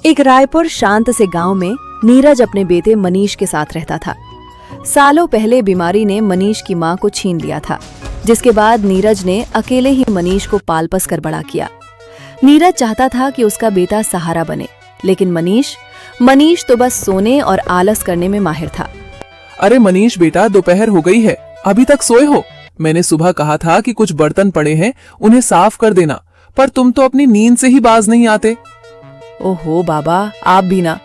एक रायपुर शांत से गांव में नीरज अपने बेटे मनीष के साथ रहता था। सालों पहले बीमारी ने मनीष की मां को छीन लिया था, जिसके बाद नीरज ने अकेले ही मनीष को पाल पस कर बड़ा किया। नीरज चाहता था कि उसका बेटा सहारा बने, लेकिन मनीष तो बस सोने और आलस करने में माहिर था। अरे मनीष बेटा, दोपहर हो गई है, अभी तक सोए हो? मैंने सुबह कहा था कि कुछ बर्तन पड़े हैं, उन्हें साफ कर देना, पर तुम तो अपनी नींद से ही बाज नहीं आते। ओहो बाबा, आप भी ना।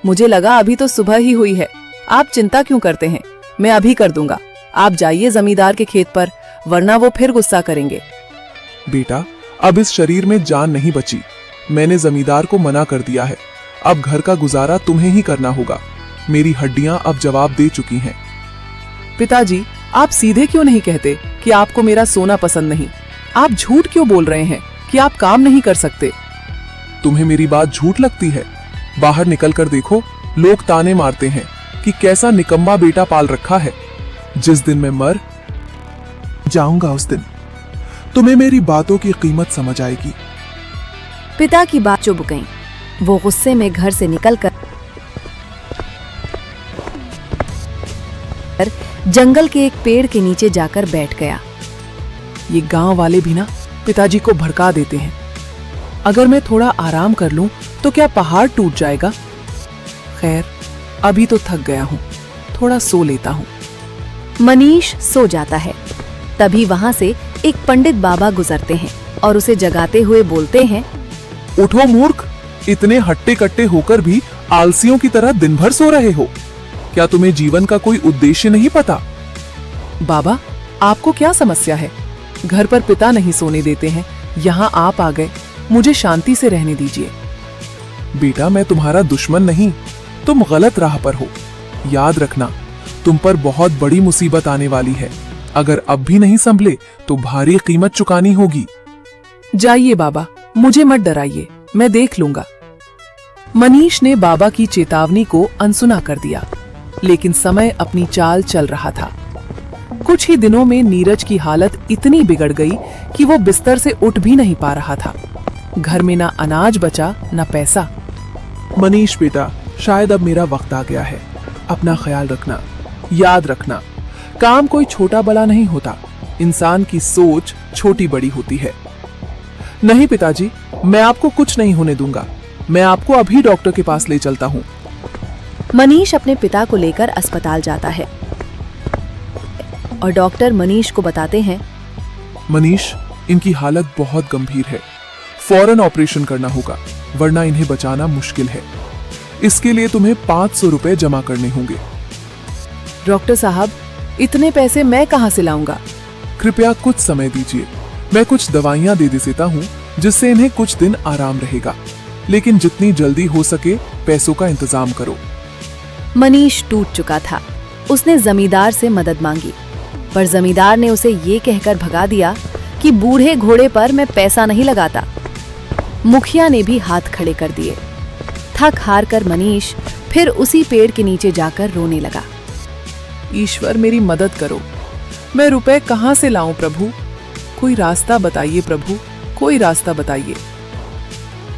मुझे लगा अभी तो सुबह ही हुई है। आप चिंता क्यों करते हैं? मैं अभी कर दूंगा। आप जाइए जमींदार के खेत पर, वरना वो फिर गुस्सा करेंगे। बेटा, अब इस शरीर में जान नहीं बची। मैंने जमींदार को मना कर दिया है। अब घर का गुजारा तुम्हें ही करना होगा। मेरी हड्डियां अब जवाब दे चुकी हैं। पिताजी, आप सीधे क्यों नहीं कहते कि आपको मेरा सोना पसंद नहीं? आप झूठ क्यों बोल रहे हैं कि आप काम नहीं कर सकते? तुम्हें मेरी बात झूठ लगती है? बाहर निकल कर देखो, लोग ताने मारते हैं कि कैसा निकम्मा बेटा पाल रखा है। जिस दिन मैं मर जाऊंगा उस दिन तुम्हें मेरी बातों की कीमत समझ आएगी। पिता की बात चुभ गई। वो गुस्से में घर से निकलकर जंगल के एक पेड़ के नीचे जाकर बैठ गया। ये गांव वाले भी ना पिताजी को भड़का देते हैं। अगर मैं थोड़ा आराम कर लूं तो क्या पहाड़ टूट जाएगा? खैर, अभी तो थक गया हूं, थोड़ा सो लेता हूं। मनीष सो जाता है। तभी वहां से एक पंडित बाबा गुजरते हैं और उसे जगाते हुए बोलते हैं, उठो मूर्ख, इतने हट्टे कट्टे होकर भी आलसियों की तरह दिन भर सो रहे हो। क्या तुम्हें जीवन का कोई उद्देश्य नहीं पता? बाबा, आपको क्या समस्या है? घर पर पिता नहीं सोने देते हैं, यहाँ आप आ गए। मुझे शांति से रहने दीजिए। बेटा, मैं तुम्हारा दुश्मन नहीं, तुम गलत राह पर हो। याद रखना, तुम पर बहुत बड़ी मुसीबत आने वाली है। अगर अब भी नहीं संभले तो भारी कीमत चुकानी होगी। जाइए बाबा, मुझे मत डराइए, मैं देख लूंगा। मनीष ने बाबा की चेतावनी को अनसुना कर दिया, लेकिन समय अपनी चाल चल रहा था। कुछ ही दिनों में नीरज की हालत इतनी बिगड़ गई कि वो बिस्तर से उठ भी नहीं पा रहा था। घर में ना अनाज बचा, ना पैसा। मनीष बेटा, शायद अब मेरा वक्त आ गया है। अपना ख्याल रखना। याद रखना, काम कोई छोटा बड़ा नहीं होता। इंसान की सोच छोटी बड़ी होती है। नहीं पिताजी, मैं आपको कुछ नहीं होने दूंगा। मैं आपको अभी डॉक्टर के पास ले चलता हूँ। मनीष अपने पिता को लेकर अस्पताल जाता है और डॉक्टर मनीष को बताते हैं, मनीष, इनकी हालत बहुत गंभीर है। फौरन ऑपरेशन करना होगा, वरना इन्हें बचाना मुश्किल है। इसके लिए तुम्हें 500 रुपए जमा करने होंगे। डॉक्टर साहब, इतने पैसे मैं कहां से लाऊंगा? कृपया कुछ समय दीजिए। मैं कुछ दवाइयां दे देता हूँ, जिससे इन्हें कुछ दिन आराम रहेगा। लेकिन जितनी जल्दी हो सके पैसों का इंतजाम करो। मनीष टूट चुका था। उसने जमींदार से मदद मांगी, पर जमींदार ने उसे ये कहकर भगा दिया कि बूढ़े घोड़े पर मैं पैसा नहीं लगाता। मुखिया ने भी हाथ खड़े कर दिए। थक हार कर मनीष फिर उसी पेड़ के नीचे जाकर रोने लगा। ईश्वर, मेरी मदद करो। मैं रुपए कहां से लाऊं प्रभु? कोई रास्ता बताइए प्रभु, कोई रास्ता बताइए।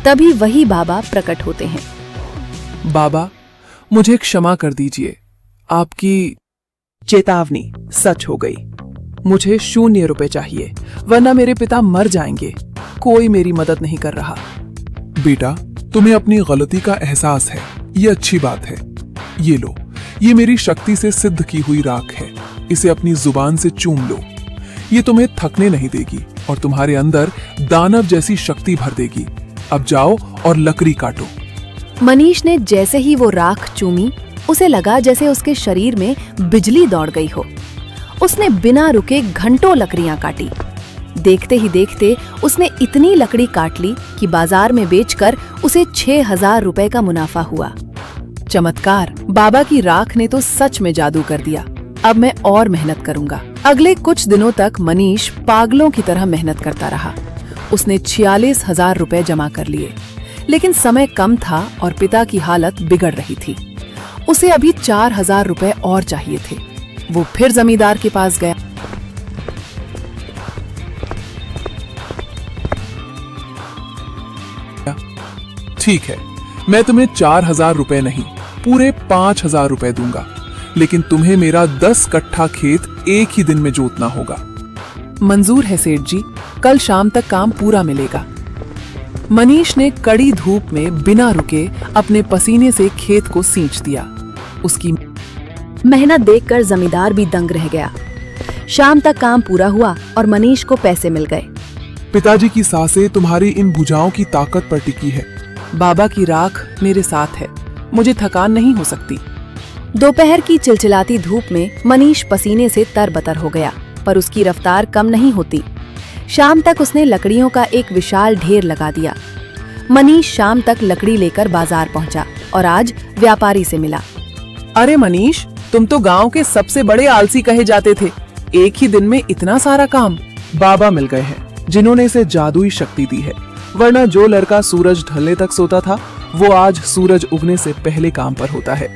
तभी वही बाबा प्रकट होते हैं। बाबा, मुझे क्षमा कर दीजिए। आपकी चेतावनी सच हो गई। मुझे 0 रुपए चाहिए, वरना मेरे पिता मर जाएंगे। कोई मेरी मदद नहीं कर रहा। बेटा, तुम्हें अपनी गलती का एहसास है, ये अच्छी बात है। ये लो, ये मेरी शक्ति से सिद्ध की हुई राख है। इसे अपनी जुबान से चूम लो। ये तुम्हें थकने नहीं देगी और तुम्हारे अंदर दानव जैसी शक्ति भर देगी। अब जाओ और लकड़ी काटो। मनीष ने जैसे ही वो राख चूमी, उसे लगा जैसे उसके शरीर में बिजली दौड़ गई हो। उसने बिना रुके घंटों लकड़ियां काटी। देखते ही देखते उसने इतनी लकड़ी काट ली कि बाजार में बेचकर उसे 6000 रुपए का मुनाफा हुआ। चमत्कार! बाबा की राख ने तो सच में जादू कर दिया। अब मैं और मेहनत करूंगा। अगले कुछ दिनों तक मनीष पागलों की तरह मेहनत करता रहा। उसने 46,000 रुपए जमा कर लिए, लेकिन समय कम था और पिता की हालत बिगड़ रही थी। उसे अभी 4,000 रुपए और चाहिए थे। वो फिर जमींदार के पास गया। ठीक है, मैं तुम्हें 4,000 रुपए नहीं, पूरे 5,000 रुपए दूंगा, लेकिन तुम्हें मेरा 10 कट्ठा खेत एक ही दिन में जोतना होगा। मंजूर है सेठ जी, कल शाम तक काम पूरा मिलेगा। मनीष ने कड़ी धूप में बिना रुके अपने पसीने से खेत को सींच दिया। उसकी मेहनत देखकर जमींदार भी दंग रह गया। शाम तक काम पूरा हुआ और मनीष को पैसे मिल गए। पिताजी की सांसें तुम्हारी इन भुजाओं की ताकत पर टिकी है। बाबा की राख मेरे साथ है, मुझे थकान नहीं हो सकती। दोपहर की चिलचिलाती धूप में मनीष पसीने से तरबतर हो गया, पर उसकी रफ्तार कम नहीं होती। शाम तक उसने लकड़ियों का एक विशाल ढेर लगा दिया। मनीष शाम तक लकड़ी लेकर बाजार पहुंचा और आज व्यापारी से मिला। अरे मनीष, तुम तो गांव के सबसे बड़े आलसी कहे जाते थे, एक ही दिन में इतना सारा काम। बाबा मिल गए हैं जिन्होंने इसे जादुई शक्ति दी है, वरना जो लड़का सूरज ढलने तक सोता था वो आज सूरज उगने से पहले काम पर होता है।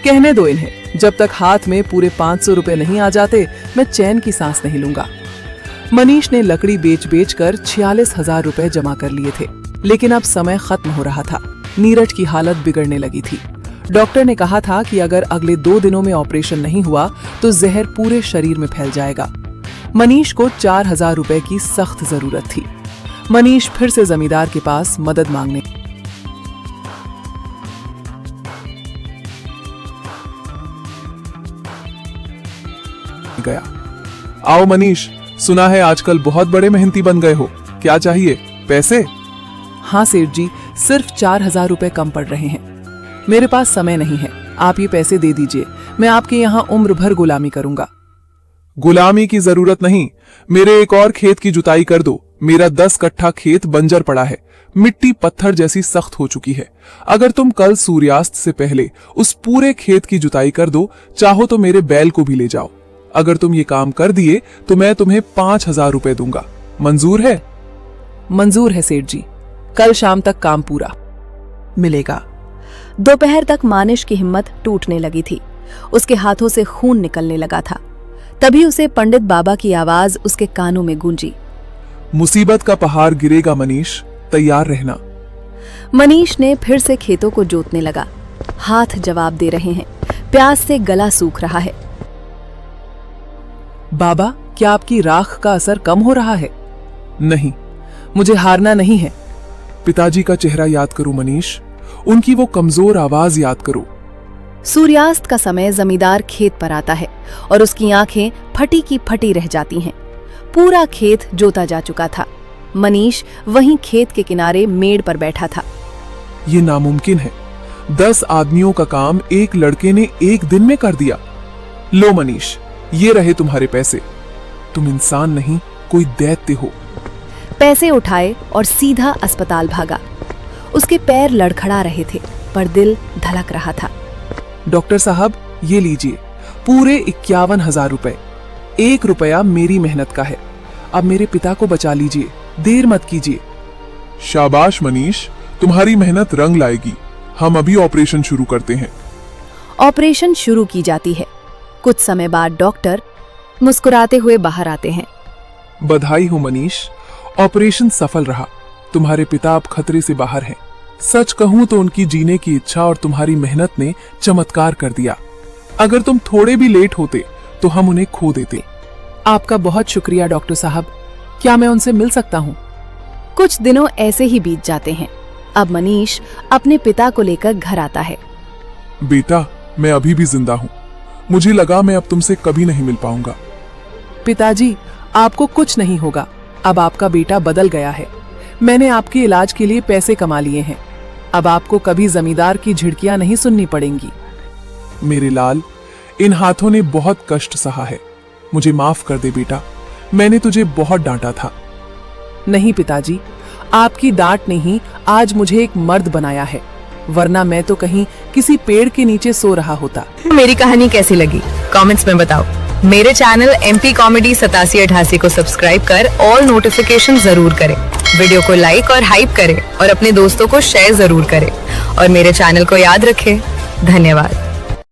कहने दो इन्हें, जब तक हाथ में पूरे 500 रुपए नहीं आ जाते मैं चैन की सांस नहीं लूंगा। मनीष ने लकड़ी बेच बेच कर 46,000 रुपए जमा कर लिए थे, लेकिन अब समय खत्म हो रहा था। नीरज की हालत बिगड़ने लगी थी। डॉक्टर ने कहा था कि अगर अगले 2 दिनों में ऑपरेशन नहीं हुआ तो जहर पूरे शरीर में फैल जाएगा। मनीष को 4,000 रुपए की सख्त जरूरत थी। मनीष फिर से जमींदार के पास मदद मांगने गया। आओ मनीष, सुना है आजकल बहुत बड़े मेहनती बन गए हो, क्या चाहिए? पैसे? हाँ सेठ जी, सिर्फ 4,000 रुपए कम पड़ रहे हैं। मेरे पास समय नहीं है, आप ये पैसे दे दीजिए, मैं आपके यहाँ उम्र भर गुलामी करूंगा। गुलामी की जरूरत नहीं, मेरे एक और खेत की जुताई कर दो। मेरा 10 कट्ठा खेत बंजर पड़ा है, मिट्टी पत्थर जैसी सख्त हो चुकी है। अगर तुम कल सूर्यास्त से पहले उस पूरे खेत की जुताई कर दो, चाहो तो मेरे बैल को भी ले जाओ। अगर तुम ये काम कर दिए तो मैं तुम्हें 5,000 रुपए दूंगा। मंजूर है? मंजूर है सेठ जी, कल शाम तक काम पूरा मिलेगा। दोपहर तक मानिश की हिम्मत टूटने लगी थी। उसके हाथों से खून निकलने लगा था। तभी उसे पंडित बाबा की आवाज उसके कानों में गूंजी। मुसीबत का पहाड़ गिरेगा मनीष, तैयार रहना। मनीष ने फिर से खेतों को जोतने लगा। हाथ जवाब दे रहे हैं, प्यास से गला सूख रहा है। बाबा, क्या आपकी राख का असर कम हो रहा है? नहीं। मुझे हारना नहीं है। पिताजी का चेहरा याद करो मनीष, उनकी वो कमजोर आवाज याद करो। सूर्यास्त का समय जमींदार खेत पर आता है और उसकी आंखें फटी की फटी रह जाती हैं। पूरा खेत जोता जा चुका था। मनीष वहीं खेत के किनारे मेड़ पर बैठा था। ये नामुमकिन है। 10 आदमियों का काम एक लड़के ने एक दिन में कर दिया। लो मनीष, ये रहे तुम्हारे पैसे। तुम इंसान नहीं, कोई दैत्य हो। पैसे उठाए और सीधा अस्पताल भागा। उसके पैर लड़खड़ा रहे थे, पर दिल धड़क रहा था। डॉक्टर साहब, ये लीजिए, पूरे 51,000 रुपए। 1 रुपया मेरी मेहनत का है। अब मेरे पिता को बचा लीजिए, देर मत कीजिए। शाबाश मनीष, तुम्हारी मेहनत रंग लाएगी। हम अभी ऑपरेशन शुरू करते हैं। ऑपरेशन शुरू की जाती है। कुछ समय बाद डॉक्टर मुस्कुराते हुए बाहर आते हैं। बधाई हो मनीष, ऑपरेशन सफल रहा। तुम्हारे पिता अब खतरे से बाहर हैं। सच कहूं तो उनकी जीने की इच्छा और तुम्हारी मेहनत ने चमत्कार कर दिया। अगर तुम थोड़े भी लेट होते तो हम उन्हें खो देते। आपका बहुत शुक्रिया डॉक्टर साहब। क्या मैं उनसे मिल सकता हूँ? कुछ दिनों ऐसे ही बीत जाते हैं। अब मनीष अपने पिता को लेकर घर आता है। बेटा, मैं अभी भी जिंदा हूँ। मुझे लगा मैं अब तुमसे कभी नहीं मिल पाऊंगा। पिताजी, आपको कुछ नहीं होगा। अब आपका बेटा बदल गया है। मैंने आपके इलाज के लिए पैसे कमा लिए हैं। अब आपको कभी जमींदार की झिड़कियां नहीं सुननी पड़ेंगी। मेरे लाल, इन हाथों ने बहुत कष्ट सहा है। मुझे माफ कर दे बेटा, मैंने तुझे बहुत डांटा था। नहीं पिताजी, आपकी डांट ने ही आज मुझे एक मर्द बनाया है, वरना मैं तो कहीं किसी पेड़ के नीचे सो रहा होता। मेरी कहानी कैसी लगी कमेंट्स में बताओ। मेरे चैनल MP कॉमेडी 8788 को सब्सक्राइब कर ऑल नोटिफिकेशन जरूर करें। वीडियो को लाइक और हाइप करें और अपने दोस्तों को शेयर जरूर करें और मेरे चैनल को याद रखें। धन्यवाद।